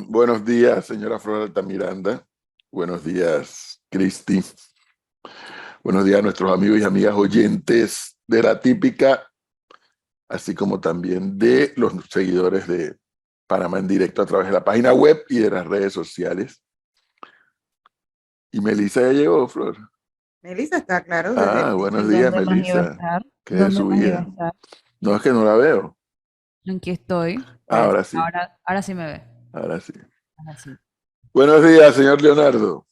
Buenos días, señora Flor Altamiranda. Buenos días, Cristi. Buenos días a nuestros amigos y amigas oyentes de La Típica, así como también de los seguidores de Panamá en Directo a través de la página web y de las redes sociales. ¿Y Melissa ya llegó, Flor? Melissa está claro desde el Ah, principio. buenos días, ¿Dónde más iba a Melissa. estar? ¿Qué es de ¿Dónde su más iba a vida? estar? No, es que no la veo. Aquí estoy. Ahora sí, Ahora sí me ve. ahora sí. Ahora sí. Buenos días, señor Leonardo.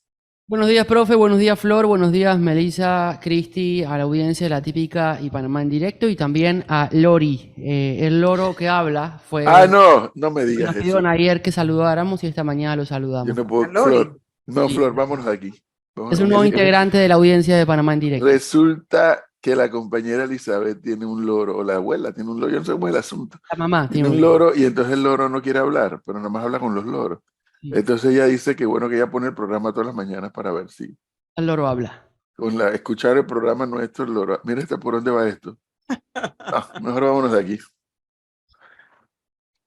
Buenos días, profe. Buenos días, Flor. Buenos días, Melissa, Cristi, a la audiencia de La Típica y Panamá en Directo. Y también a Lori, el loro que habla. Ah, Fue no, no me que digas nos eso. pidieron ayer que saludáramos y esta mañana lo Yo saludamos. no A puedo, Lori. Flor. No, Sí. Flor, vámonos de aquí. Es un nuevo integrante de la audiencia de Panamá en Directo. Resulta que la compañera Elizabeth tiene un loro, o la abuela tiene un loro, yo no sé cómo es el asunto. La mamá Tiene tiene un un loro. loro y entonces el loro no quiere hablar, pero nomás habla con los loros. Sí. Entonces ella dice que bueno que ella pone el programa todas las mañanas para ver si, El loro habla. escuchar el programa nuestro, el loro. Mira por dónde va esto. Ah, mejor vámonos de aquí.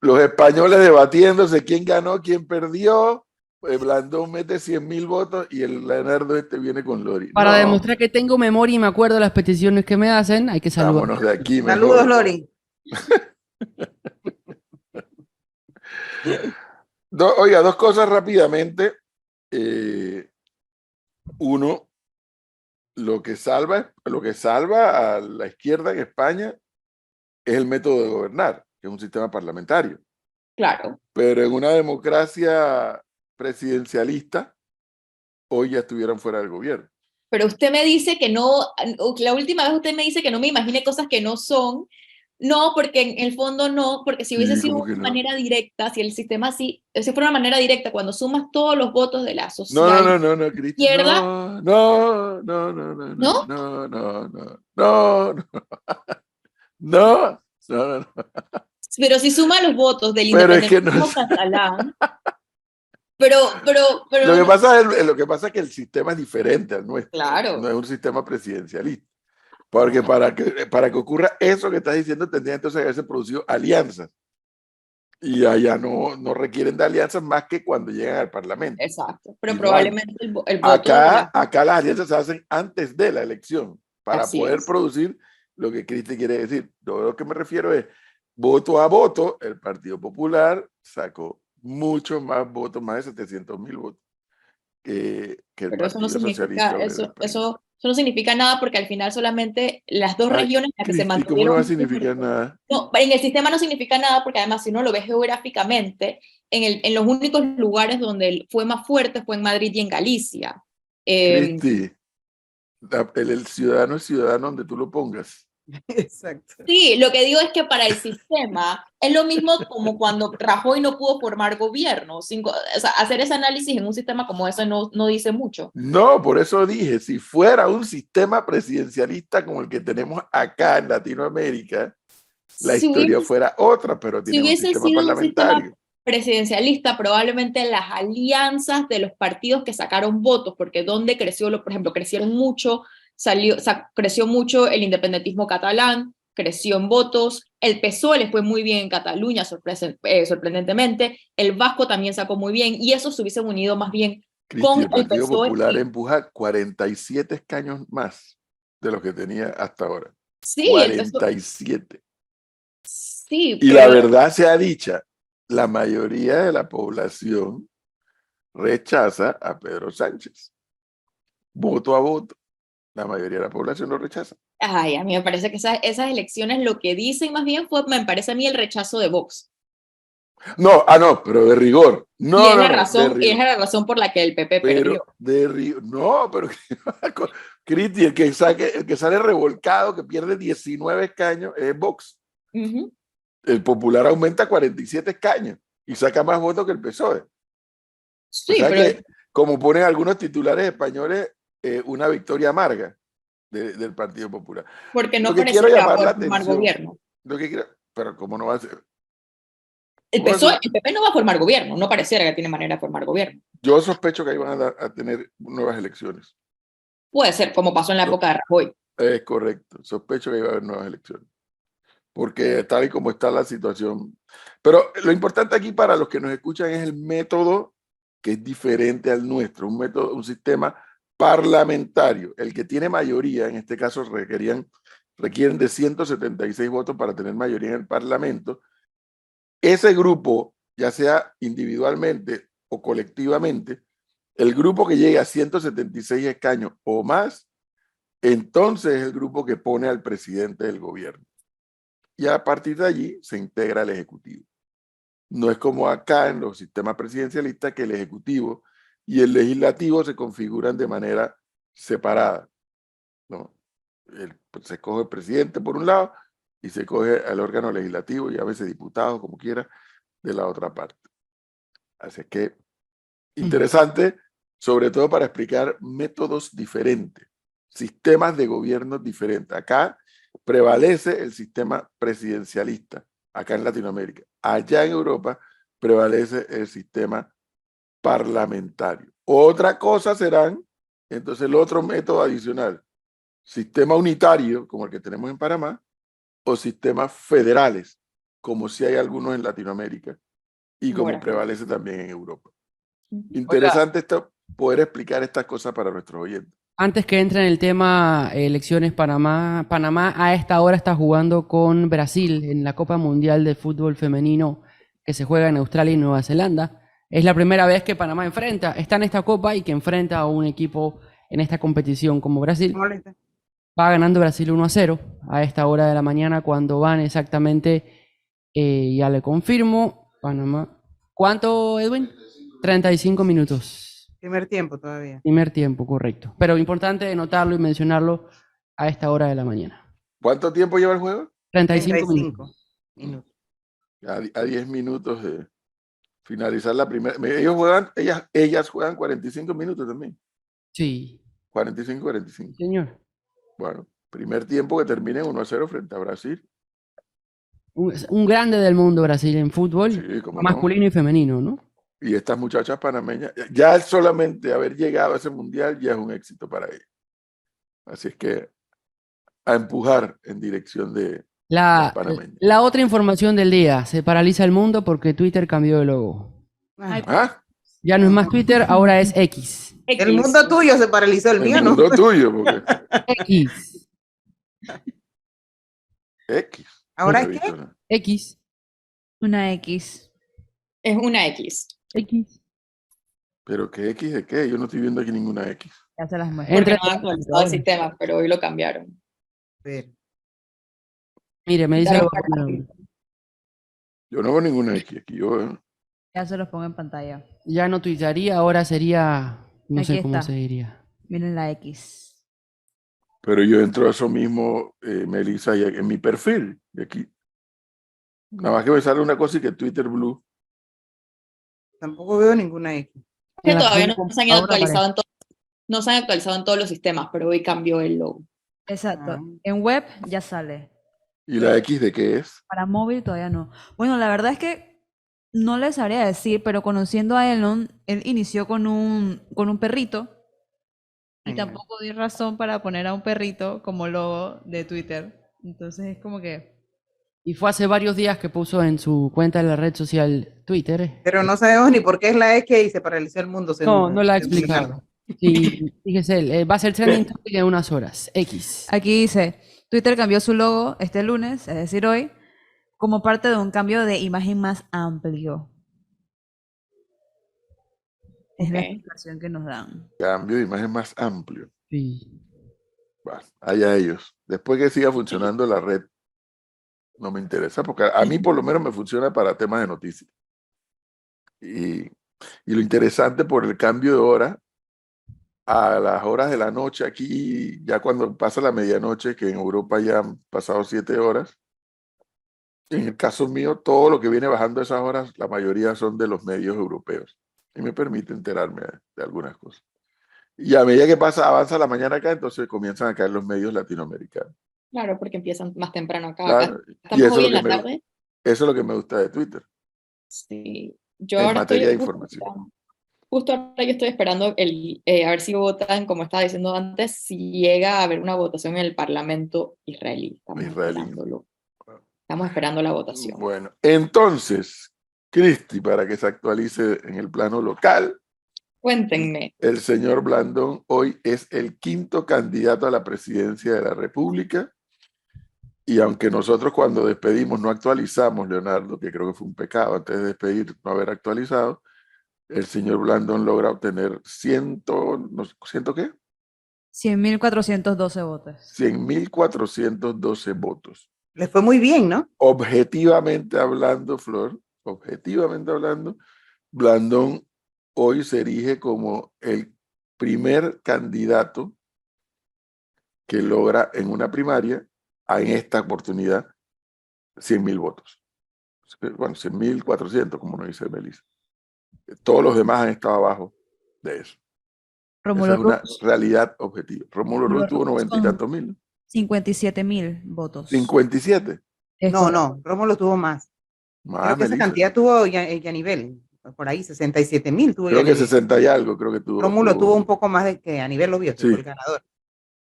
Los españoles debatiéndose quién ganó, quién perdió. Blandón mete 100.000 votos y el Leonardo viene con Lori. Para No, demostrar que tengo memoria y me acuerdo de las peticiones que me hacen, hay que saludar. vámonos de aquí Saludos, mejor. Lori. Oiga, dos cosas rápidamente. Uno, lo que salva a la izquierda en España es el método de gobernar, que es un sistema parlamentario. Claro. Pero en una democracia presidencialista, hoy ya estuvieran fuera del gobierno. Pero usted me dice que no, la última vez usted me dice que no me imagine cosas que no son. No, porque en el fondo no, porque si hubiese Sí, sido como que una no. manera directa, si el sistema así, si fuera una manera directa, cuando sumas todos los votos de la No, no, social no, no, no, Cristi, izquierda, no, no, no, no, no, no, ¿no? no, no, no, no, no, no, no. Pero si suma los votos del Pero es que no independentismo es. catalán, Lo pero, que pasa es que el sistema es diferente al nuestro. No claro, es un sistema presidencialista. Porque para que ocurra eso que estás diciendo, tendría entonces que haberse producido alianzas. Y allá no requieren de alianzas más que cuando llegan al Parlamento. exacto, pero Y no hay. probablemente el voto de la... Acá las alianzas se hacen antes de la elección para Así poder es. producir lo que Cristi quiere decir. Yo lo que me refiero es, voto a voto, el Partido Popular sacó mucho más votos, más de 700.000 votos que el Pero eso no Partido Socialista significa, Obrero Español. eso no significa nada porque al final solamente las dos Ay, regiones en las que se Cristi, ¿cómo no va a mantuvieron significar nada? no, en el sistema no significa nada porque además si uno lo ve geográficamente, en los únicos lugares donde fue más fuerte fue en Madrid y en Galicia. Eh, Cristi, el ciudadano es ciudadano donde tú lo pongas. Exacto. sí, lo que digo es que para el sistema es lo mismo como cuando Rajoy no pudo formar gobierno. O sea, hacer ese análisis en un sistema como ese no dice mucho. No, por eso dije, si fuera un sistema presidencialista como el que tenemos acá en Latinoamérica, la Si historia hubiese fuera otra, pero Si tenemos un hubiese sistema sido un sistema parlamentario. presidencialista, probablemente las alianzas de los partidos que sacaron votos, porque donde creció, por ejemplo, crecieron mucho, creció mucho el independentismo catalán, creció en votos, el PSOE le fue muy bien en Cataluña, sorprendentemente, el Vasco también sacó muy bien, y esos se hubiesen unido más bien Cristi, con el el Partido PSOE. Popular empuja 47 escaños más de los que tenía hasta ahora. Sí, el PSOE, 47. sí, Y la pero verdad sea dicha, la mayoría de la población rechaza a Pedro Sánchez. Voto a voto. La mayoría de la población lo rechaza. ay, a mí me parece que esas elecciones lo que dicen más bien fue, me parece a mí el rechazo de Vox. No, no, pero de rigor. Y No, no, no, de es rigor. la razón por la que el PP perdió. Pero de rigor. No, pero Cristi, el que sale revolcado, que pierde 19 escaños, es Vox. Ujú. El Popular aumenta 47 escaños y saca más votos que el PSOE. O Sí, sea pero que, como ponen algunos titulares españoles, una victoria amarga del Partido Popular. porque Lo no que quiero pareciera que va a llamar la poder formar atención, gobierno. pero ¿cómo no va a ser? El ¿Cómo va a ser? PSOE, el PP no va a formar gobierno, no pareciera que tiene manera de formar gobierno. Yo sospecho que ahí van a tener nuevas elecciones. Puede ser, como pasó en la época de Rajoy. Es correcto, sospecho que ahí va a haber nuevas elecciones. porque tal y como está la situación. Pero lo importante aquí para los que nos escuchan es el método que es diferente al nuestro, un método, un sistema parlamentario. El que tiene mayoría, en este caso requieren de 176 votos para tener mayoría en el Parlamento. Ese grupo, ya sea individualmente o colectivamente, el grupo que llegue a 176 escaños o más, entonces es el grupo que pone al presidente del gobierno. Y a partir de allí se integra el Ejecutivo. No es como acá en los sistemas presidencialistas que el Ejecutivo y el Legislativo se configuran de manera separada, ¿no? Se escoge el presidente por un lado y se coge al órgano legislativo y a veces diputados, como quiera, de la otra parte. Así que interesante, sobre todo para explicar métodos diferentes, sistemas de gobierno diferentes. Acá prevalece el sistema presidencialista, acá en Latinoamérica. Allá en Europa prevalece el sistema parlamentario. Otra cosa serán, entonces, el otro método adicional, sistema unitario, como el que tenemos en Panamá, o sistemas federales, como si hay algunos en Latinoamérica y como Bueno. prevalece también en Europa. Ujú. Interesante poder explicar estas cosas para nuestros oyentes. Antes que entre en el tema elecciones, Panamá a esta hora está jugando con Brasil en la Copa Mundial de Fútbol Femenino que se juega en Australia y Nueva Zelanda. Es la primera vez que Panamá está en esta copa y que enfrenta a un equipo en esta competición como Brasil. Molesta. Va ganando Brasil 1-0 a esta hora de la mañana cuando van exactamente, ya le confirmo, Panamá. ¿Cuánto, Edwin? 35 minutos. Primer tiempo todavía. Primer tiempo, correcto. Pero importante notarlo y mencionarlo a esta hora de la mañana. ¿Cuánto tiempo lleva el juego? 35 35 minutos. minutos. A 10 minutos de finalizar la primera. Ellas juegan 45 minutos también. Sí, 45. señor. Bueno, primer tiempo que termine 1-0 frente a Brasil. Un grande del mundo Brasil en fútbol, Sí, cómo no. masculino y femenino, ¿no? Y estas muchachas panameñas, ya solamente haber llegado a ese mundial ya es un éxito para ellas. Así es que a empujar en dirección de las panameñas. La otra información del día, se paraliza el mundo porque Twitter cambió de logo. Ay, ¿Ah? Ya no es más Twitter, ahora es X. el mundo tuyo se paralizó, el mío El no. mundo tuyo, porque X. X. ¿Ahora No he es visto qué? nada. X. Una X. Es una X. X. ¿Pero qué X de qué? Yo no estoy viendo aquí ninguna X. Ya se las muestro. Porque Entre- no han actualizado el sistema, pero hoy lo cambiaron. Pero, Mire, me dice Claro, algo. Yo no veo ninguna X aquí. Ya se los pongo en pantalla. Ya no tuitearía, ahora sería, no sé Aquí cómo está. se diría. Miren la X. Pero yo entro a eso mismo, Melissa, y en mi perfil de aquí. Nada más que me sale una cosa y que Twitter Blue. tampoco veo ninguna X. Que En la todavía primera no se han computadora actualizado no se han actualizado en todos los sistemas, pero hoy cambió el logo. Exacto. Ah. En web ya sale. ¿Y la X de qué es? Para móvil todavía no. Bueno, la verdad es que no les sabría decir, pero conociendo a Elon, él inició con un perrito y Genial. tampoco di razón para poner a un perrito como logo de Twitter. Entonces es como que... Y fue hace varios días que puso en su cuenta de la red social Twitter. Pero no sabemos ni por qué es la X y se paralizó el mundo. No la ha según explicado. Sí, fíjese, va a ser trending topic en unas horas. X. Aquí dice, Twitter cambió su logo este lunes, es decir, hoy, como parte de un cambio de imagen más amplio. Es la Ok. explicación que nos dan. Cambio de imagen más amplio. Sí. Bueno, allá ellos. Después que siga funcionando la red, no me interesa, porque a mí por lo menos me funciona para temas de noticias. Y lo interesante por el cambio de hora, a las horas de la noche aquí, ya cuando pasa la medianoche, que en Europa ya han pasado 7 horas, en el caso mío, todo lo que viene bajando a esas horas, la mayoría son de los medios europeos. Y me permite enterarme de algunas cosas. Y a medida que avanza la mañana acá, entonces comienzan a caer los medios latinoamericanos. Claro, porque empiezan más temprano acá. Claro, Acá y estamos eso hoy es en lo la que me, tarde. eso es lo que me gusta de Twitter. Sí. Yo En ahora materia de estoy información. justo ahora yo estoy esperando a ver si votan, como estaba diciendo antes, si llega a haber una votación en el Parlamento israelí. Estamos Israelí. esperándolo. Estamos esperando la votación. Bueno, entonces, Cristi, para que se actualice en el plano local, Cuéntenme. el señor Blandón hoy es el 5º candidato a la presidencia de la República. Y aunque nosotros cuando despedimos no actualizamos, Leonardo, que creo que fue un pecado antes de despedir no haber actualizado, el señor Blandón logra obtener 100, no sé, ¿100 qué? 100.412 votos. 100.412 votos. Les fue muy bien, ¿no? Objetivamente hablando, Flor, objetivamente hablando, Blandón hoy se erige como el primer candidato que logra en una primaria, en esta oportunidad, 100.000 votos. Bueno, 100.400, como nos dice Melissa. Todos los demás han estado abajo de eso. Rómulo Esa es una Rux, realidad objetiva. Rómulo Rómulo Rux tuvo Rux 90 y con tantos mil. 57.000 votos. 57. Es No, correcto. no, Rómulo tuvo más. Más, Creo que esa Melissa. cantidad tuvo Yanivel, por ahí, 67.000 tuvo Creo que Yanivel. 60 y algo, creo que tuvo. Rómulo tuvo un poco más de que Yanivel lo vio, que Sí. fue el ganador.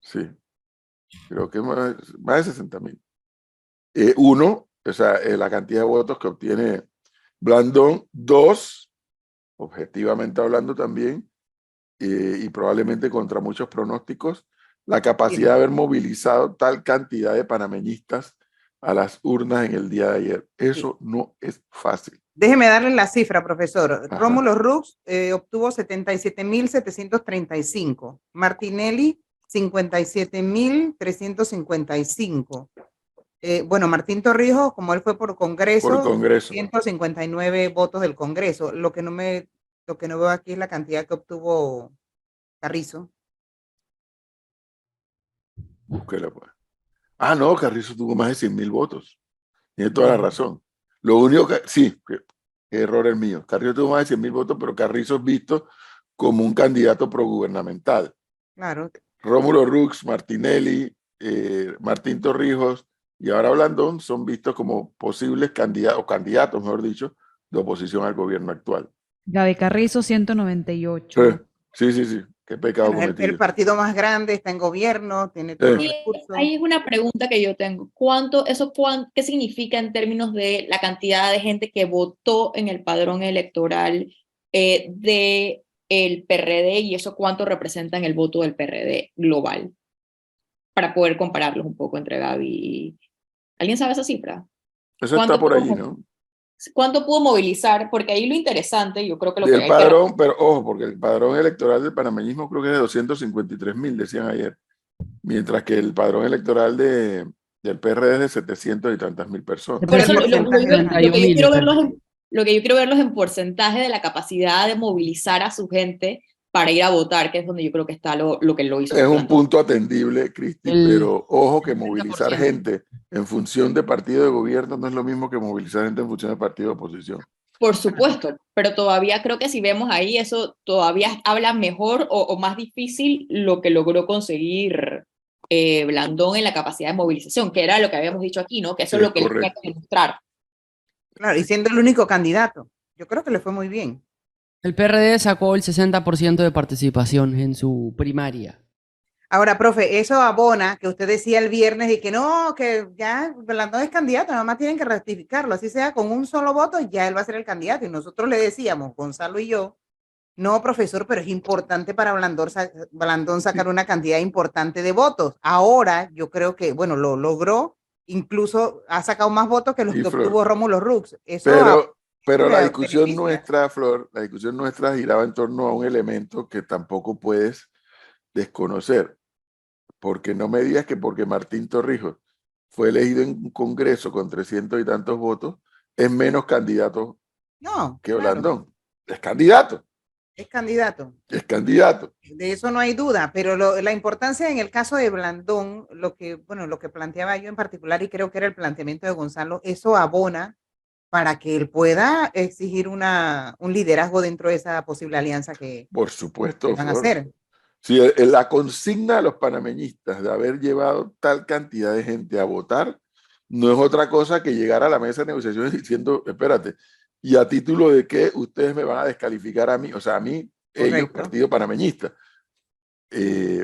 Sí, creo que más de 60.000. Uno, o sea, la cantidad de votos que obtiene Blandón. Dos, objetivamente hablando también, y probablemente contra muchos pronósticos, la capacidad de haber movilizado tal cantidad de panameñistas a las urnas en el día de ayer. Eso no es fácil. Déjeme darle la cifra, profesor. Ajá. Rómulo Rux obtuvo 77.735. Martinelli, 57.355. Bueno, Martín Torrijos, como él fue por Congreso, 159 votos del Congreso. Lo que no veo aquí es la cantidad que obtuvo Carrizo. Búsquela, pues. Ah, no, Carrizo tuvo más de 100.000 votos. Tiene toda la razón. Lo único que, sí, que error el mío. Carrizo tuvo más de 100.000 votos, pero Carrizo es visto como un candidato progubernamental. Claro. Rómulo Rux, Martinelli, Martín Torrijos y ahora Blandón son vistos como posibles candidatos, mejor dicho, de oposición al gobierno actual. Gaby Carrizo, 198. Sí. Qué pecado Bueno, cometido. el partido más grande está en gobierno, tiene todos los recursos. Ahí es una pregunta que yo tengo. ¿Qué significa en términos de la cantidad de gente que votó en el padrón electoral del PRD y eso cuánto representa en el voto del PRD global? Para poder compararlos un poco entre Gaby y... ¿Alguien sabe esa cifra? Eso está por allí, ¿no? ¿Cuánto pudo movilizar? Porque ahí lo interesante, yo creo que lo que Del hay padrón, pero ojo, porque el padrón electoral del panameñismo creo que es de 253.000, decían ayer, mientras que el padrón electoral del PRD es de 700 y tantas mil personas. Por eso lo que yo quiero verlos en porcentaje de la capacidad de movilizar a su gente para ir a votar, que es donde yo creo que está lo que lo hizo. Es un punto atendible, Cristi, pero ojo que movilizar 30%. gente en función de partido de gobierno no es lo mismo que movilizar gente en función de partido de oposición. Por supuesto, pero todavía creo que si vemos ahí eso todavía habla mejor o más difícil lo que logró conseguir Blandón en la capacidad de movilización, que era lo que habíamos dicho aquí, ¿no? Que eso es lo que él tenía que demostrar. Claro, y siendo el único candidato. Yo creo que le fue muy bien. El PRD sacó el 60% de participación en su primaria. Ahora, profe, eso abona que usted decía el viernes y que no, que ya Blandón es candidato, nada más tienen que ratificarlo, así sea con un solo voto, ya él va a ser el candidato. Y nosotros le decíamos, Gonzalo y yo, no, profesor, pero es importante para Blandón sacar una cantidad importante de votos. Ahora yo creo que, bueno, lo logró, incluso ha sacado más votos que los que obtuvo Rómulo Rux. Eso pero la discusión nuestra, Flor, la discusión nuestra giraba en torno a un elemento que tampoco puedes desconocer. Porque no me digas que porque Martín Torrijos fue elegido en un congreso con 300 y tantos votos, es menos candidato que Blandón. Es candidato. Es candidato. Es candidato. De eso no hay duda, pero la importancia en el caso de Blandón, lo que planteaba yo en particular, y creo que era el planteamiento de Gonzalo, eso abona para que él pueda exigir un liderazgo dentro de esa posible alianza que por supuesto van a hacer. Sí, la consigna de los panameñistas de haber llevado tal cantidad de gente a votar no es otra cosa que llegar a la mesa de negociaciones diciendo, espérate, ¿y a título de qué ustedes me van a descalificar a mí? O sea, a mí, ellos, partido panameñista.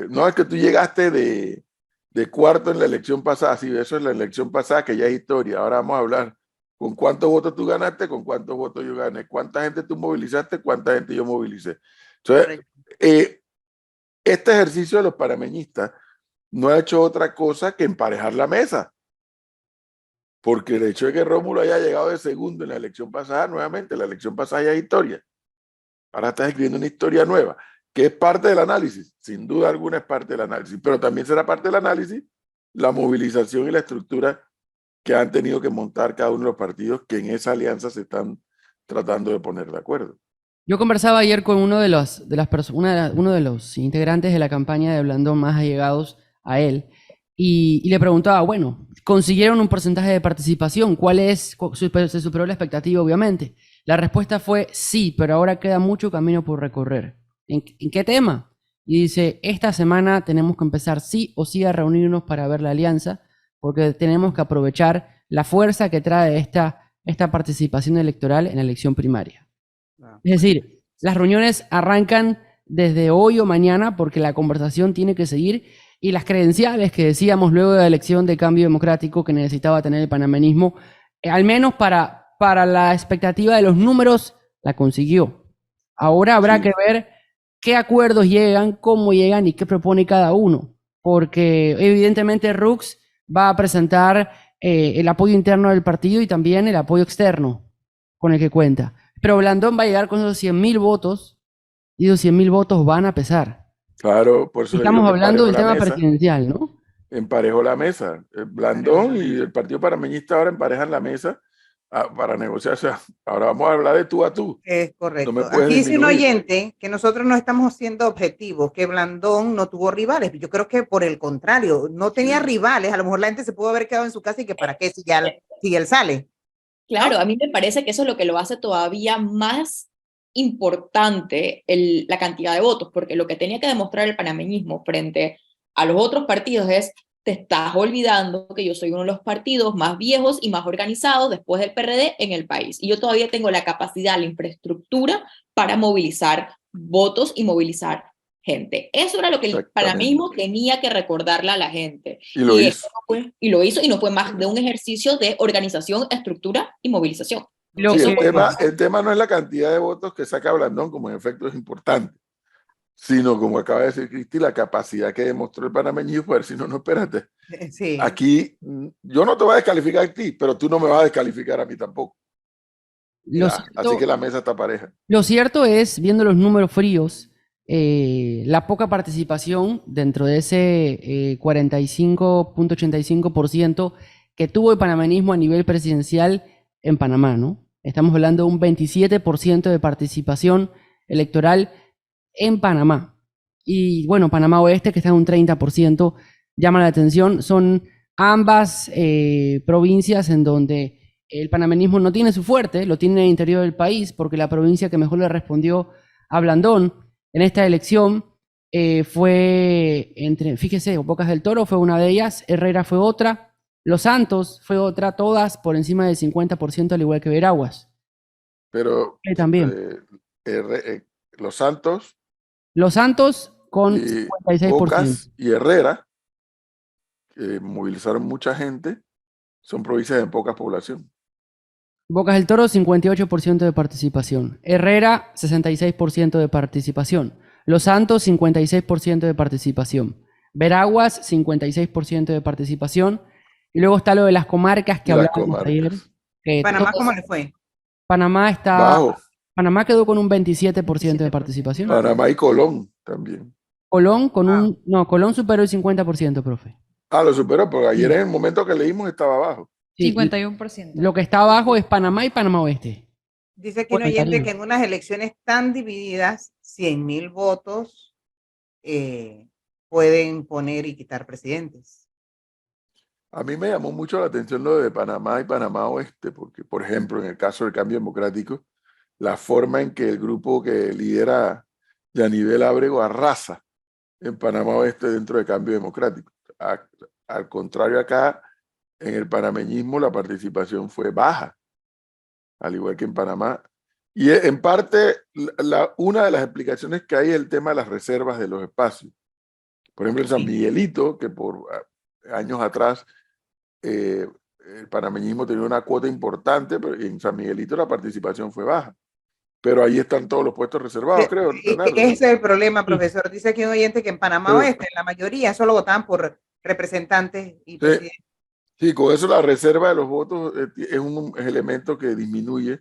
No es que tú llegaste de cuarto en la elección pasada. Sí, eso es la elección pasada, que ya es historia. Ahora vamos a hablar con cuántos votos tú ganaste, con cuántos votos yo gané, cuánta gente tú movilizaste, cuánta gente yo movilicé. Entonces, este ejercicio de los panameñistas no ha hecho otra cosa que emparejar la mesa. Porque el hecho de que Rómulo haya llegado de segundo en la elección pasada, nuevamente, la elección pasada ya es historia. Ahora estás escribiendo una historia nueva, que es parte del análisis. Sin duda alguna es parte del análisis, pero también será parte del análisis la movilización y la estructura que han tenido que montar cada uno de los partidos que en esa alianza se están tratando de poner de acuerdo. Yo conversaba ayer con uno de los integrantes de la campaña de Blandón más allegados a él y le preguntaba, bueno, consiguieron un porcentaje de participación, ¿cuál es? Se superó la expectativa, obviamente. La respuesta fue sí, pero ahora queda mucho camino por recorrer. ¿En qué tema? Y dice, esta semana tenemos que empezar sí o sí a reunirnos para ver la alianza, porque tenemos que aprovechar la fuerza que trae esta participación electoral en la elección primaria. Es decir, las reuniones arrancan desde hoy o mañana porque la conversación tiene que seguir y las credenciales que decíamos luego de la elección de cambio democrático que necesitaba tener el panameñismo, al menos para la expectativa de los números, la consiguió. Ahora habrá que ver qué acuerdos llegan, cómo llegan y qué propone cada uno, porque evidentemente Rux va a presentar el apoyo interno del partido y también el apoyo externo con el que cuenta. Pero Blandón va a llegar con esos 100.000 votos y esos 100.000 votos van a pesar. Claro, por eso estamos hablando del tema presidencial, ¿no? Emparejó la mesa. Blandón y el Partido Panameñista ahora emparejan la mesa para negociar. O sea, ahora vamos a hablar de tú a tú. Es correcto. No Aquí dice un oyente que nosotros no estamos siendo objetivos, que Blandón no tuvo rivales. Yo creo que por el contrario, no tenía rivales. A lo mejor la gente se pudo haber quedado en su casa y que para qué si él sale. Claro, a mí me parece que eso es lo que lo hace todavía más importante la cantidad de votos, porque lo que tenía que demostrar el panameñismo frente a los otros partidos es, te estás olvidando que yo soy uno de los partidos más viejos y más organizados después del PRD en el país, y yo todavía tengo la capacidad, la infraestructura para movilizar votos y movilizar gente. Eso era lo que el panameñismo tenía que recordarle a la gente. Y lo hizo. Lo hizo, y no fue más de un ejercicio de organización, estructura y movilización. Sí, el tema no es la cantidad de votos que saca Blandón, como en efecto es importante, sino, como acaba de decir Cristi, la capacidad que demostró el panameñismo. A ver, si no, espérate. Sí. Aquí yo no te voy a descalificar a ti, pero tú no me vas a descalificar a mí tampoco. Así que la mesa está pareja. Lo cierto es, viendo los números fríos, la poca participación dentro de ese 45.85% que tuvo el panameñismo a nivel presidencial en Panamá, ¿no? Estamos hablando de un 27% de participación electoral en Panamá. Y bueno, Panamá Oeste, que está en un 30%, llama la atención. Son ambas provincias en donde el panameñismo no tiene su fuerte, lo tiene en el interior del país, porque la provincia que mejor le respondió a Blandón en esta elección fue fíjese, Bocas del Toro fue una de ellas, Herrera fue otra, Los Santos fue otra, todas por encima del 50%, al igual que Veraguas. Pero también. Los Santos con 56%. Bocas y Herrera, que movilizaron mucha gente, son provincias de poca población. Bocas del Toro, 58% de participación. Herrera, 66% de participación. Los Santos, 56% de participación. Veraguas, 56% de participación. Y luego está lo de las comarcas que hablábamos ayer. ¿Panamá cómo le fue? Panamá está bajo. Panamá quedó con un 27% de participación. Panamá y Colón también. Colón Colón superó el 50%, profe. Lo superó, porque ayer en el momento que leímos estaba abajo. Sí, 51%. Lo que está abajo es Panamá y Panamá Oeste. Dice aquí un oyente que en unas elecciones tan divididas, 100.000 votos pueden poner y quitar presidentes. A mí me llamó mucho la atención lo de Panamá y Panamá Oeste, porque, por ejemplo, en el caso del Cambio Democrático, la forma en que el grupo que lidera Yanivel Ábrego arrasa en Panamá Oeste dentro del Cambio Democrático. Al contrario, acá en el panameñismo la participación fue baja, al igual que en Panamá. Y en parte, una de las explicaciones que hay es el tema de las reservas de los espacios. Por ejemplo, en San Miguelito, que por años atrás el panameñismo tenía una cuota importante, pero en San Miguelito la participación fue baja. Pero ahí están todos los puestos reservados, creo, ¿Y Leonardo. qué es el problema, profesor? Dice aquí un oyente que en Panamá Pero- Oeste, la mayoría solo votaban por representantes y presidentes. Sí, con eso la reserva de los votos es un elemento que disminuye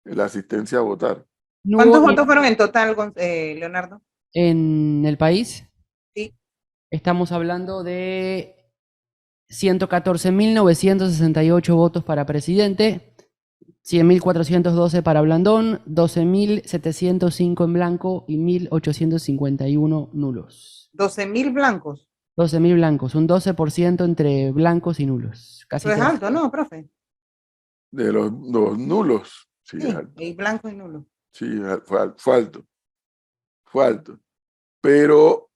la asistencia a votar. No ¿Cuántos hubo votos fueron en total, Leonardo? en el país. Sí. Estamos hablando de 114.968 votos para presidente, 100.412 para Blandón, 12.705 en blanco y 1.851 nulos. 12.000 blancos. 12.000 blancos, un 12% entre blancos y nulos. Casi Eso es tres. alto, ¿no, profe? De los nulos, sí, Sí, es alto. y blanco y nulo. Sí, fue alto. Fue alto. Pero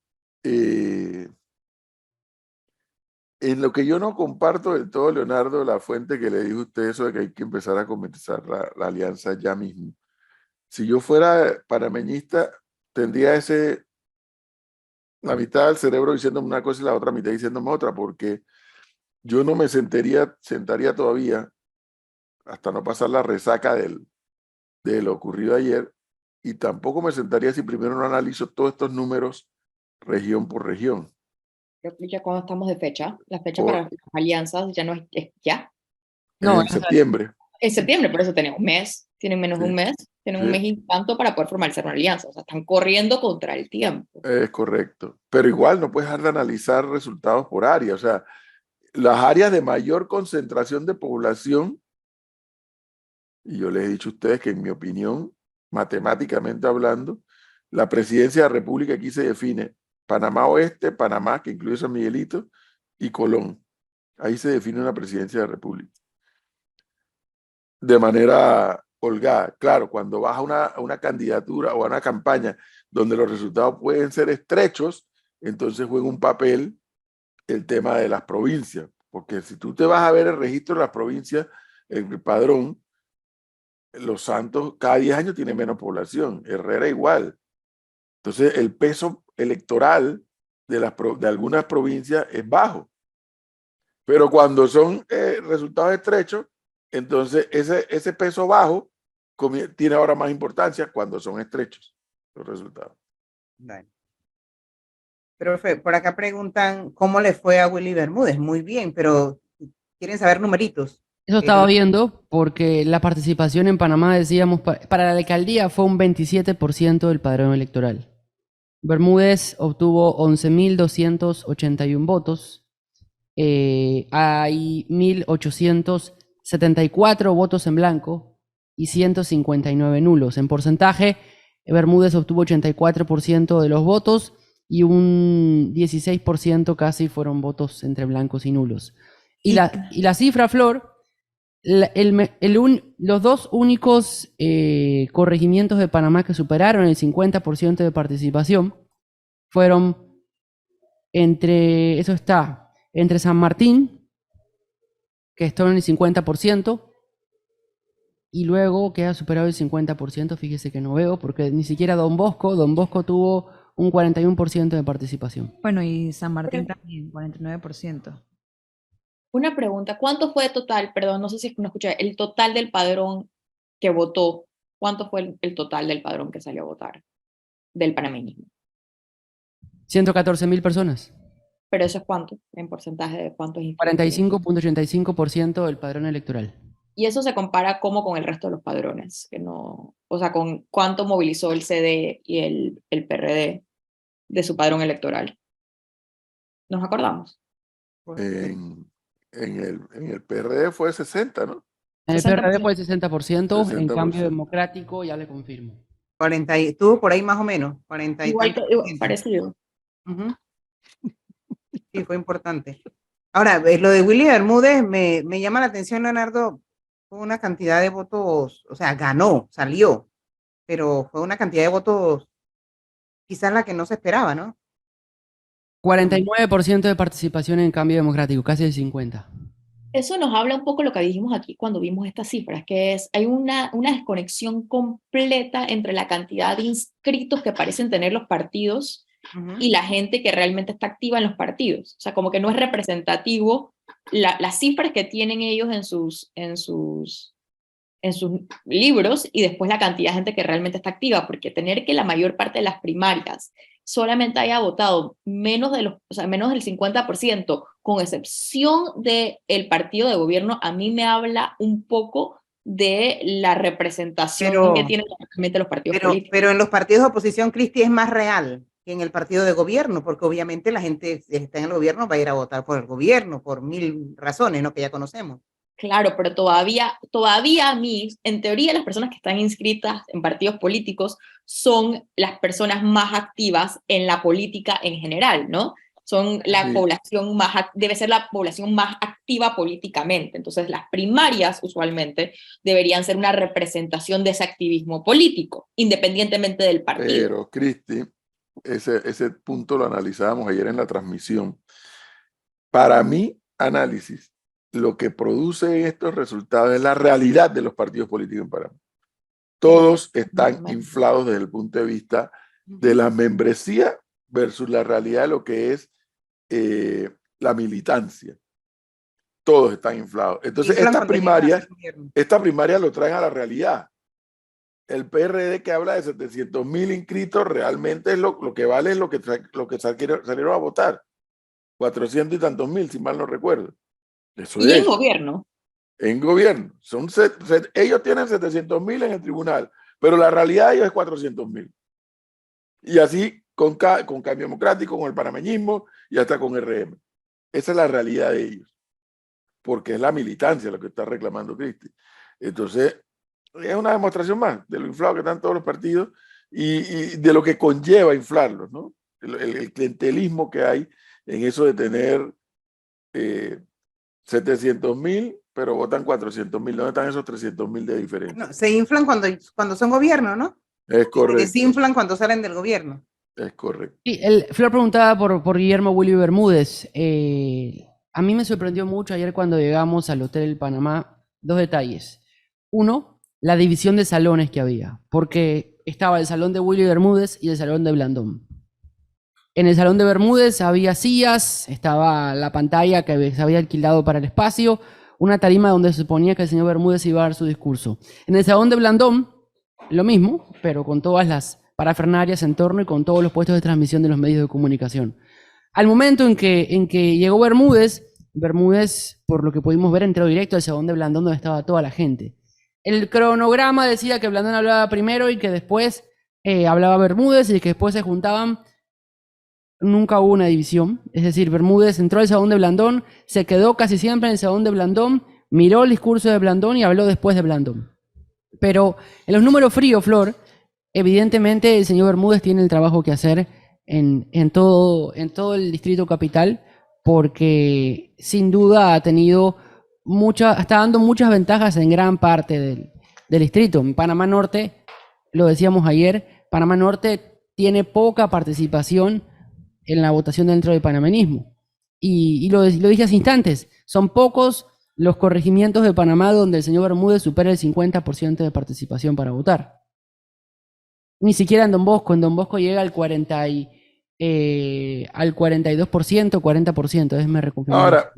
en lo que yo no comparto del todo, Leonardo, la fuente que le dijo a usted, eso de que hay que empezar a comenzar la alianza ya mismo. Si yo fuera panameñista, tendría la mitad del cerebro diciéndome una cosa y la otra mitad diciéndome otra, porque yo no me sentaría todavía, hasta no pasar la resaca de lo ocurrido ayer, y tampoco me sentaría si primero no analizo todos estos números región por región. Ya cuando estamos de fecha, la fecha Por- para las alianzas ya no es ya. No, en septiembre. En septiembre, por eso tienen un mes, tienen menos de un Sí, mes, tienen sí. un mes y tanto para poder formalizar una alianza. O sea, están corriendo contra el tiempo. Es correcto. Pero igual no puedes dejar de analizar resultados por área. O sea, las áreas de mayor concentración de población, y yo les he dicho a ustedes que en mi opinión, matemáticamente hablando, la presidencia de la República aquí se define Panamá Oeste, Panamá, que incluye San Miguelito, y Colón. Ahí se define una presidencia de la República. De manera holgada. Claro, cuando vas a una candidatura o a una campaña donde los resultados pueden ser estrechos, entonces juega un papel el tema de las provincias. Porque si tú te vas a ver el registro de las provincias, el padrón, Los Santos cada 10 años tiene menos población, Herrera igual. Entonces el peso electoral de algunas provincias es bajo. Pero cuando son resultados estrechos, entonces ese peso bajo tiene ahora más importancia cuando son estrechos los resultados. Bueno. Profe, por acá preguntan cómo le fue a Willy Bermúdez. Muy bien, pero quieren saber numeritos. eso estaba viendo porque la participación en Panamá, decíamos, para la alcaldía fue un 27% del padrón electoral. Bermúdez obtuvo 11.281 votos. Hay 1.874 votos en blanco y 159 nulos. En porcentaje, Bermúdez obtuvo 84% de los votos y un 16% casi fueron votos entre blancos y nulos. Y la cifra, Flor, los dos únicos corregimientos de Panamá que superaron el 50% de participación fueron entre San Martín, que está en el 50%, y luego que ha superado el 50%, fíjese que no veo, porque ni siquiera Don Bosco tuvo un 41% de participación. Bueno, y San Martín también, 49%. Una pregunta, ¿cuánto fue total? Perdón, no sé si no escuché, el total del padrón que votó, ¿cuánto fue el total del padrón que salió a votar del panameñismo? 114.000 personas. Pero eso es cuánto, en porcentaje de cuántos inscritos. 45.85% del padrón electoral. Y eso se compara como con el resto de los padrones, que no, o sea, con cuánto movilizó el CD y el PRD de su padrón electoral. ¿Nos acordamos? En el PRD fue 60, ¿no? En el 60%. PRD fue el 60%, en 60%. Cambio Democrático ya le confirmo. 40, estuvo por ahí más o menos, 40 y Igual, tantos igual por ciento. parecido. Ujú. Sí, fue importante. Ahora, lo de Willy Bermúdez me llama la atención, Leonardo, fue una cantidad de votos, o sea, ganó, salió, pero fue una cantidad de votos quizás la que no se esperaba, ¿no? 49% de participación en Cambio Democrático, casi el 50%. Eso nos habla un poco de lo que dijimos aquí cuando vimos estas cifras, que hay una desconexión completa entre la cantidad de inscritos que parecen tener los partidos Ujú. y la gente que realmente está activa en los partidos. O sea, como que no es representativo las cifras que tienen ellos en sus libros y después la cantidad de gente que realmente está activa, porque tener que la mayor parte de las primarias solamente haya votado menos menos del 50%, con excepción del partido de gobierno, a mí me habla un poco de la representación que Pero, tienen realmente los partidos políticos. pero en los partidos de oposición, Cristi, es más real que en el partido de gobierno, porque obviamente la gente que está en el gobierno va a ir a votar por el gobierno, por 1000 razones, ¿no? Que ya conocemos. Claro, pero todavía a mí, en teoría, las personas que están inscritas en partidos políticos son las personas más activas en la política en general, ¿no? Son la Sí. población debe ser la población más activa políticamente. Entonces, las primarias usualmente deberían ser una representación de ese activismo político, independientemente del partido. Pero, Cristi, ese punto lo analizábamos ayer en la transmisión. Para mi análisis, lo que produce estos resultados es la realidad de los partidos políticos en Panamá. Todos están inflados desde el punto de vista de la membresía versus la realidad de lo que es la militancia. Todos están inflados. Entonces, Inflan cuando llegan al gobierno. esta primaria lo traen a la realidad. El PRD que habla de 700,000 inscritos realmente es lo que vale es lo que salieron a votar. 400 y tantos mil, si mal no recuerdo. Eso Y es. en gobierno. En gobierno. Ellos tienen 700,000 en el tribunal, pero la realidad de ellos es 400,000. Y así con Cambio Democrático, con el panameñismo y hasta con RM. Esa es la realidad de ellos. Porque es la militancia lo que está reclamando Cristi. Entonces, es una demostración más de lo inflado que están todos los partidos y de lo que conlleva inflarlos, ¿no? El clientelismo que hay en eso de tener 700,000, pero votan 400,000. ¿Dónde están esos 300,000 de diferencia? No, se inflan cuando son gobierno, ¿no? Es Se correcto. desinflan cuando salen del gobierno. Es correcto. Sí, Flor preguntaba por Guillermo Willy Bermúdez. A mí me sorprendió mucho ayer cuando llegamos al Hotel Panamá 2 detalles. Uno, la división de salones que había, porque estaba el salón de Willy Bermúdez y el salón de Blandón. En el salón de Bermúdez había sillas, estaba la pantalla que se había alquilado para el espacio, una tarima donde se suponía que el señor Bermúdez iba a dar su discurso. En el salón de Blandón, lo mismo, pero con todas las parafernarias en torno y con todos los puestos de transmisión de los medios de comunicación. Al momento en que llegó Bermúdez, por lo que pudimos ver, entró directo al salón de Blandón donde estaba toda la gente. El cronograma decía que Blandón hablaba primero y que después hablaba Bermúdez y que después se juntaban. Nunca hubo una división, es decir, Bermúdez entró al salón de Blandón, se quedó casi siempre en el salón de Blandón, miró el discurso de Blandón y habló después de Blandón. Pero en los números fríos, Flor, evidentemente el señor Bermúdez tiene el trabajo que hacer en todo el Distrito Capital, porque sin duda está dando muchas ventajas en gran parte del distrito. En Panamá Norte, lo decíamos ayer, Panamá Norte tiene poca participación en la votación dentro del panameñismo. Y lo dije hace instantes, son pocos los corregimientos de Panamá donde el señor Bermúdez supera el 50% de participación para votar. Ni siquiera en Don Bosco llega al 42%, 40%, me reconfirmó. Ahora,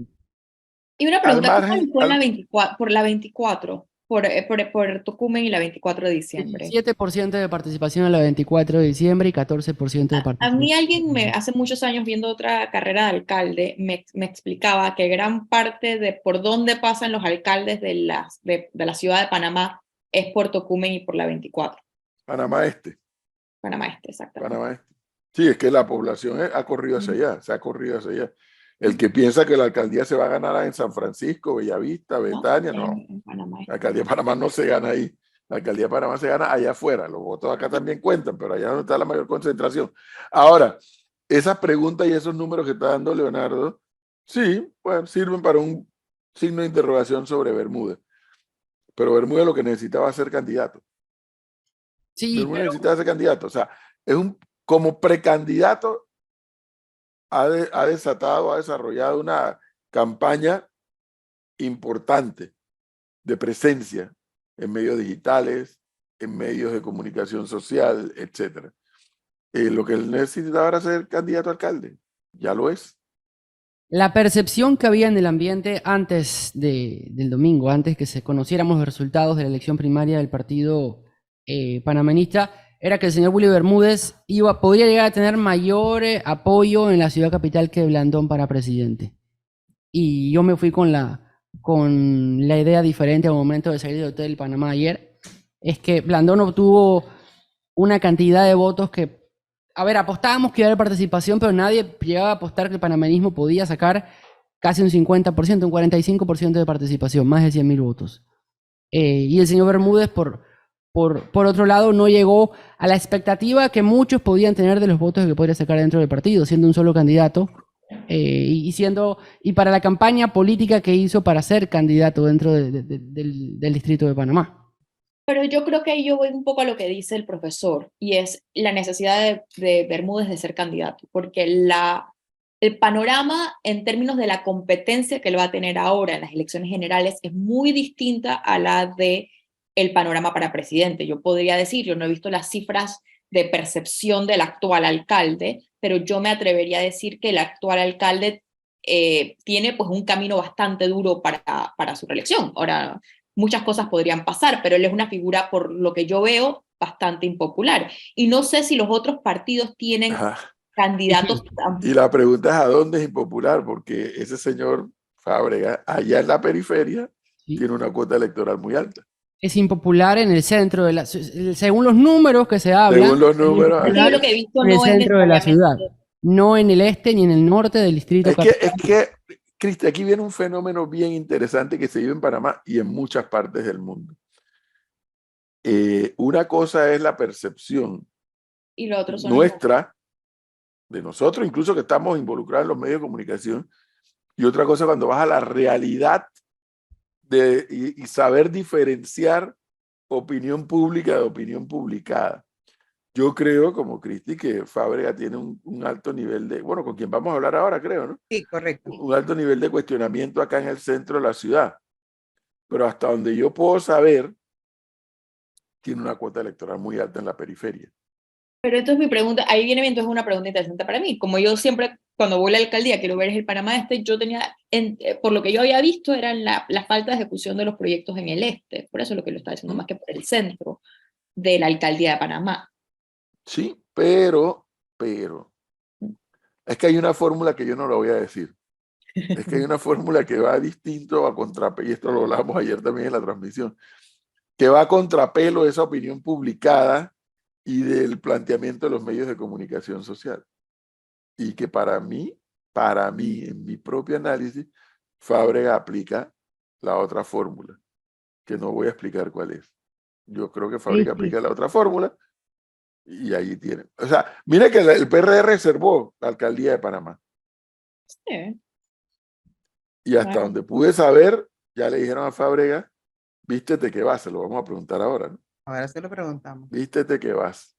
Y una pregunta, margen, ¿cómo fue por la 24? Por Tocumen y la 24 de diciembre. 7% de participación a la 24 de diciembre y 14% de participación. A mí alguien hace muchos años viendo otra carrera de alcalde me explicaba que gran parte de por dónde pasan los alcaldes de la ciudad de Panamá es por Tocumen y por la 24. Panamá Este. Panamá Este, exactamente. Panamá Este. Sí, es que la población ha corrido hacia allá, se ha corrido hacia allá. El que piensa que la alcaldía se va a ganar en San Francisco, Bellavista, Betania, no. En Panamá Este. La alcaldía de Panamá no se gana ahí. La alcaldía de Panamá se gana allá afuera. Los votos acá también cuentan, pero allá donde está la mayor concentración. Ahora, esas preguntas y esos números que está dando Leonardo, sí, pues, sirven para un signo de interrogación sobre Bermúdez. Pero Bermúdez lo que necesitaba es ser candidato. Sí, Bermúdez necesitaba ser candidato. O sea, como precandidato ha desarrollado una campaña importante de presencia en medios digitales, en medios de comunicación social, etc. Lo que él necesitaba era ser candidato a alcalde. Ya lo es. La percepción que había en el ambiente antes del domingo, antes que se conociéramos los resultados de la elección primaria del partido panameñista, era que el señor Willy Bermúdez podría llegar a tener mayor apoyo en la ciudad capital que Blandón para presidente. Y yo me fui con la idea diferente al momento de salir del Hotel Panamá ayer. Es que Blandón obtuvo una cantidad de votos que, a ver, apostábamos que iba a haber participación, pero nadie llegaba a apostar que el panameñismo podía sacar casi un 50%, un 45% de participación, más de 100.000 votos. Y el señor Bermúdez, por otro lado, no llegó a la expectativa que muchos podían tener de los votos que podría sacar dentro del partido, siendo un solo candidato, y para la campaña política que hizo para ser candidato dentro del distrito de Panamá. Pero yo creo que ahí yo voy un poco a lo que dice el profesor, y es la necesidad de Bermúdez de ser candidato, porque el panorama en términos de la competencia que él va a tener ahora en las elecciones generales es muy distinta a la de el panorama para presidente. Yo podría decir, yo no he visto las cifras de percepción del actual alcalde, pero yo me atrevería a decir que el actual alcalde tiene pues un camino bastante duro para su reelección. Ahora, muchas cosas podrían pasar, pero él es una figura, por lo que yo veo, bastante impopular. Y no sé si los otros partidos tienen candidatos. Y la pregunta es: ¿a dónde es impopular? Porque ese señor Fábrega, allá en la periferia, tiene una cuota electoral muy alta. Es impopular en el centro, según los números que se hablan. Según los números. Yo lo que he visto en el no centro de la ciudad, necesariamente. no en el este ni en el norte del distrito capital. Es que, Cristi, aquí viene un fenómeno bien interesante que se vive en Panamá y en muchas partes del mundo. Una cosa es la percepción Y lo otro son nuestra, de nosotros, incluso que estamos involucrados en los medios de comunicación, y otra cosa cuando vas a la realidad y saber diferenciar opinión pública de opinión publicada. Yo creo, como Cristi, que Fábrega tiene un alto nivel de, bueno, con quien vamos a hablar ahora, creo, ¿no? Sí, correcto. Un alto nivel de cuestionamiento acá en el centro de la ciudad. Pero hasta donde yo puedo saber, tiene una cuota electoral muy alta en la periferia. Pero entonces mi pregunta, ahí viene entonces una pregunta interesante para mí. Como yo siempre, cuando voy a la alcaldía, quiero ver el Panamá Este, yo tenía, por lo que yo había visto, eran la falta de ejecución de los proyectos en el este. Por eso es lo que lo estaba diciendo más que por el centro de la alcaldía de Panamá. Sí, pero, es que hay una fórmula que yo no la voy a decir. Es que hay una fórmula que va distinto a contrapelo, y esto lo hablamos ayer también en la transmisión, que va a contrapelo de esa opinión publicada y del planteamiento de los medios de comunicación social. Y que para mí, en mi propio análisis, Fábrega aplica la otra fórmula, que no voy a explicar cuál es. Yo creo que Fábrega aplica la otra fórmula y ahí tiene. O sea, mira que el PRD reservó la alcaldía de Panamá. Sí. Y hasta donde pude saber, ya le dijeron a Fábrega: vístete que vas, se lo vamos a preguntar ahora, ¿no? Ahora se lo preguntamos. Vístete que vas.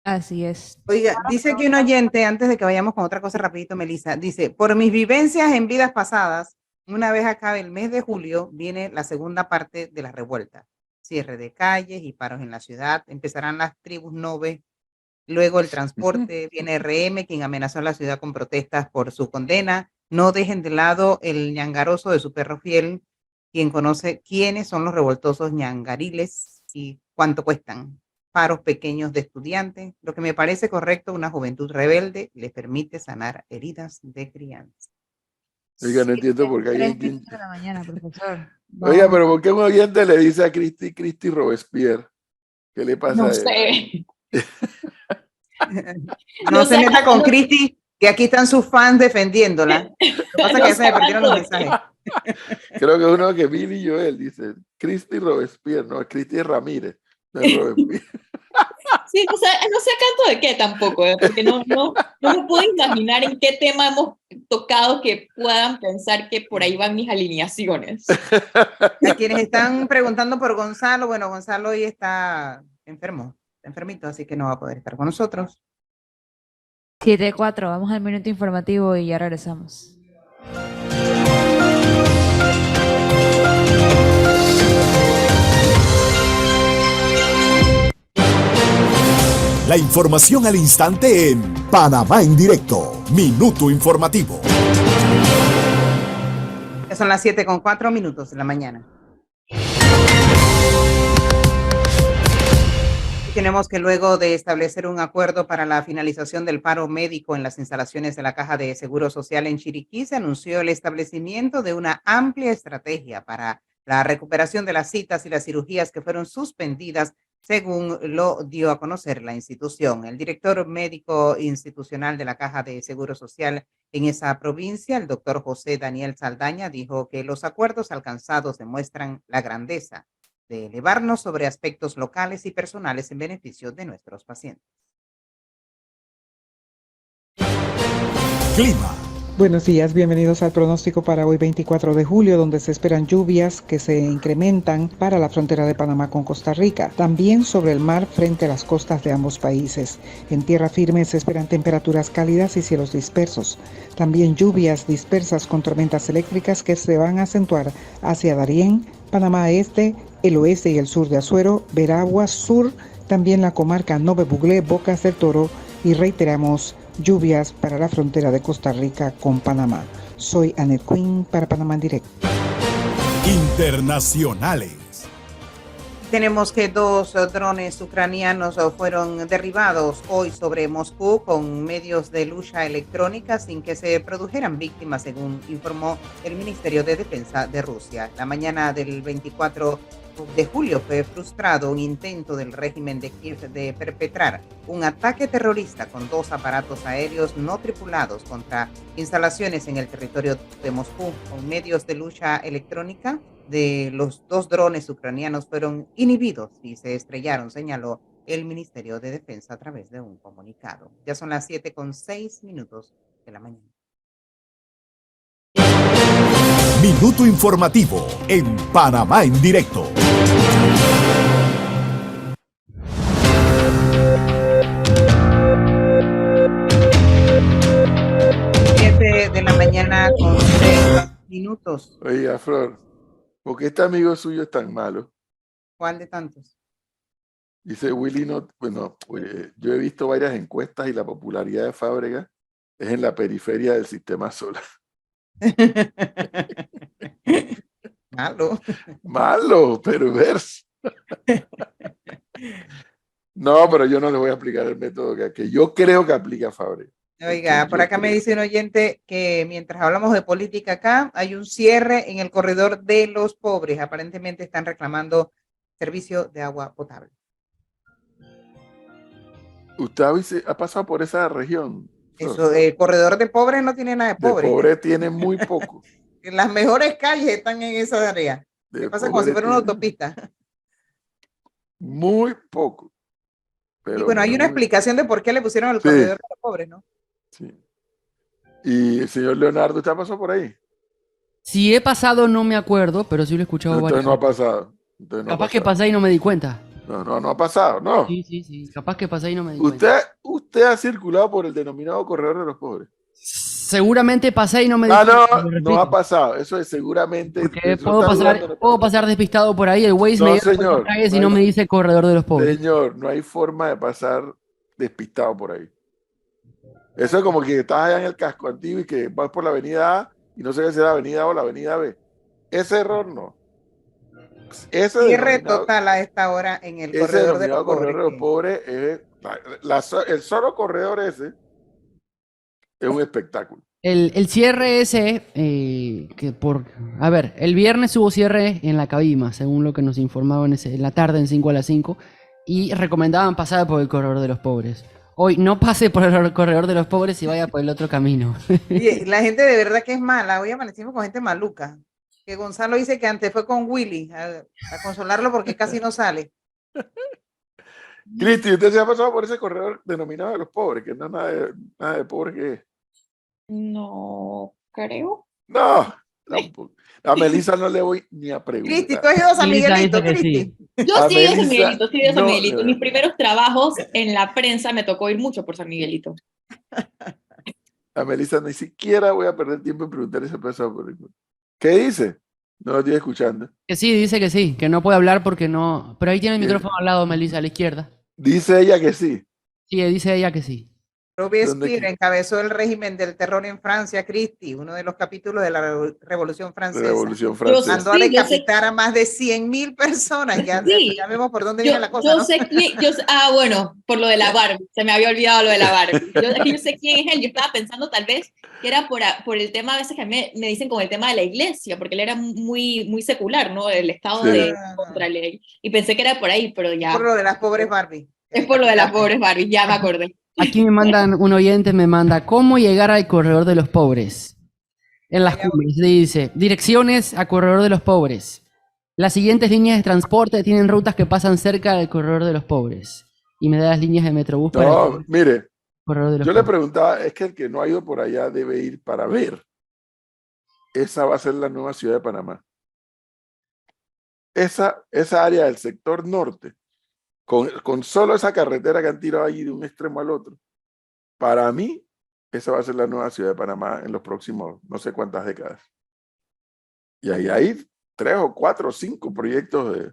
Así es. Oiga, dice aquí un oyente, antes de que vayamos con otra cosa rapidito, Melissa, dice: por mis vivencias en vidas pasadas, una vez acabe el mes de julio, viene la segunda parte de la revuelta. Cierre de calles y paros en la ciudad, empezarán las tribus Nove, luego el transporte, viene RM, quien amenazó a la ciudad con protestas por su condena. No dejen de lado el ñangaroso de su perro fiel, quien conoce quiénes son los revoltosos ñangariles y cuánto cuestan. Paros pequeños de estudiantes. Lo que me parece correcto, una juventud rebelde les permite sanar heridas de crianza. Oiga, no entiendo por qué hay 3:15 de la mañana, profesor. Oiga, pero ¿por qué un oyente le dice a Cristi Robespierre? ¿Qué le pasa No a él? sé. No se sé meta con cuándo- Cristi, que aquí están sus fans defendiéndola. Lo que pasa es que No ya se me sé perdieron los cuándo- mensajes. Creo que uno que Billy Joel dice Cristi Robespierre, no, es Cristi Ramírez. No es Robespierre. Sí, no sé canto de qué tampoco, porque no me puedo imaginar en qué tema hemos tocado que puedan pensar que por ahí van mis alineaciones. A quienes están preguntando por Gonzalo, bueno, Gonzalo hoy está enfermo, está enfermito, así que no va a poder estar con nosotros. 7:04, vamos al minuto informativo y ya regresamos. La información al instante en Panamá en directo. Minuto informativo. Ya son las 7:04 de la mañana. Y tenemos que luego de establecer un acuerdo para la finalización del paro médico en las instalaciones de la Caja de Seguro Social en Chiriquí, se anunció el establecimiento de una amplia estrategia para la recuperación de las citas y las cirugías que fueron suspendidas, según lo dio a conocer la institución. El director médico institucional de la Caja de Seguro Social en esa provincia, el doctor José Daniel Saldaña, dijo que los acuerdos alcanzados demuestran la grandeza de elevarnos sobre aspectos locales y personales en beneficio de nuestros pacientes. Clima. Buenos días, bienvenidos al pronóstico para hoy 24 de julio, donde se esperan lluvias que se incrementan para la frontera de Panamá con Costa Rica, también sobre el mar frente a las costas de ambos países. En tierra firme se esperan temperaturas cálidas y cielos dispersos. También lluvias dispersas con tormentas eléctricas que se van a acentuar hacia Darién, Panamá Este, el oeste y el sur de Azuero, Veraguas Sur, también la comarca Nove Buglé, Bocas del Toro, y reiteramos lluvias para la frontera de Costa Rica con Panamá. Soy Annette Quinn para Panamá en Directo. Internacionales. Tenemos que 2 drones ucranianos fueron derribados hoy sobre Moscú con medios de lucha electrónica sin que se produjeran víctimas, según informó el Ministerio de Defensa de Rusia. La mañana del 24 de julio fue frustrado un intento del régimen de Kiev de perpetrar un ataque terrorista con 2 aparatos aéreos no tripulados contra instalaciones en el territorio de Moscú. Con medios de lucha electrónica de los 2 drones ucranianos fueron inhibidos y se estrellaron, señaló el Ministerio de Defensa a través de un comunicado. Ya son las 7:06 de la mañana. Minuto informativo en Panamá en directo. De la mañana con 6 minutos. Oiga, Flor, ¿por qué este amigo suyo es tan malo? ¿Cuál de tantos? Dice Willy, no, bueno, yo he visto varias encuestas y la popularidad de Fábrega es en la periferia del sistema solar. Malo. Malo, perverso. No, pero yo no le voy a aplicar el método que yo creo que aplica Fábrega. Oiga, por acá me dice un oyente que mientras hablamos de política acá, hay un cierre en el corredor de los pobres. Aparentemente están reclamando servicio de agua potable. ¿Usted ha pasado por esa región? Eso, el corredor de pobres no tiene nada de pobre. De pobre tiene muy poco. Las mejores calles están en esa área. ¿Qué pasa? Como si fuera una autopista. Muy poco. Pero y bueno, hay una explicación de por qué le pusieron el corredor de los pobres, ¿no? Sí. Y el señor Leonardo, ¿usted pasó por ahí? Si he pasado no me acuerdo, pero sí lo he escuchado varias veces. Entonces no ha pasado. Capaz que pasé y no me di cuenta. No ha pasado, ¿no? Sí. Capaz que pasé y no me di cuenta. ¿Usted ha circulado por el denominado corredor de los pobres? Seguramente pasé y no me di cuenta. No ha pasado. Eso es seguramente. Porque puedo pasar despistado por ahí. El Waze me dice calles y no me dice corredor de los pobres. Señor, no hay forma de pasar despistado por ahí. Eso es como que estás allá en el casco antiguo y que vas por la avenida A y no sé qué será la avenida A o la avenida B. Ese error no. Cierre total a esta hora en el corredor de los pobres. El solo corredor ese es un espectáculo. El cierre ese, a ver, el viernes hubo cierre en la Cabima, según lo que nos informaban en la tarde en 5 a las 5, y recomendaban pasar por el corredor de los pobres. Hoy no pase por el corredor de los pobres y vaya por el otro camino. La gente de verdad que es mala. Hoy amanecimos con gente maluca. Que Gonzalo dice que antes fue con Willy a consolarlo porque casi no sale. Cristi, ¿usted se ha pasado por ese corredor denominado de los pobres? Que no es nada de pobre que es. No creo. No, tampoco. A Melissa no le voy ni a preguntar. Cristi, tú has ido a San Miguelito, Cristi. Yo sí he ido a San Miguelito, sí he ido a San Miguelito. Mis primeros trabajos en la prensa me tocó ir mucho por San Miguelito. A Melissa ni siquiera voy a perder tiempo en preguntarle si ha pasado por el... ¿Qué dice? No lo estoy escuchando. Que sí, dice que sí, que no puede hablar porque no... Pero ahí tiene el micrófono al lado, Melissa, a la izquierda. Dice ella que sí. Sí, dice ella que sí. Robespierre ¿Dónde? encabezó el régimen del terror en Francia, Christie, uno de los capítulos de la Revolución Francesa. Revolución Yo Francesa. Mandó a sí, yo sé, decapitar a más de 100.000 personas. Ya, sí, ya vemos por dónde viene la cosa, yo ¿no? sé quién, bueno, por lo de la Barbie, se me había olvidado lo de la Barbie. Yo sé quién es él, yo estaba pensando tal vez que era por el tema, a veces que me dicen con el tema de la iglesia, porque él era muy secular, ¿no? El estado Sí. de contraley. Y pensé que era por ahí, pero Por ya. lo de las pobres Barbie. que Es por lo de las decapitaron. pobres Barbie, ya me acordé. Aquí me mandan, un oyente me manda, ¿cómo llegar al corredor de los pobres? En las Allá cumbres dice, direcciones a corredor de los pobres. Las siguientes líneas de transporte tienen rutas que pasan cerca del corredor de los pobres. Y me da las líneas de Metrobús para llegar No, al mire, corredor de los yo le pobres. preguntaba, es que el que no ha ido por allá debe ir para ver. Esa va a ser la nueva ciudad de Panamá. Esa área del sector norte, con solo esa carretera que han tirado allí de un extremo al otro, para mí, esa va a ser la nueva ciudad de Panamá en los próximos no sé cuántas décadas. Y ahí hay 3 o 4 o 5 proyectos de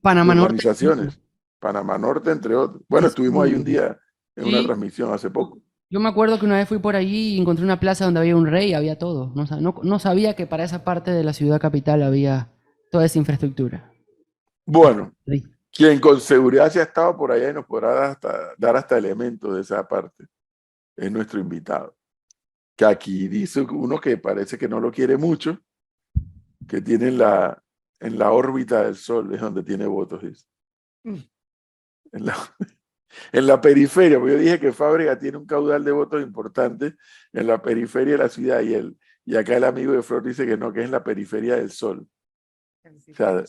Panamá Norte. urbanizaciones. Panamá Norte, entre otros. Bueno, estuvimos ahí un día en una Sí. transmisión hace poco. Yo me acuerdo que una vez fui por allí y encontré una plaza donde había un rey, había todo. No sabía que para esa parte de la ciudad capital había toda esa infraestructura. Bueno, Sí. quien con seguridad se ha estado por allá y nos podrá dar hasta elementos de esa parte es nuestro invitado. Que aquí dice uno que parece que no lo quiere mucho, que tiene en la órbita del Sol, es donde tiene votos, dice. En la, en la periferia, porque yo dije que Fábrega tiene un caudal de votos importante en la periferia de la ciudad y acá el amigo de Flor dice que no, que es en la periferia del Sol. O sea,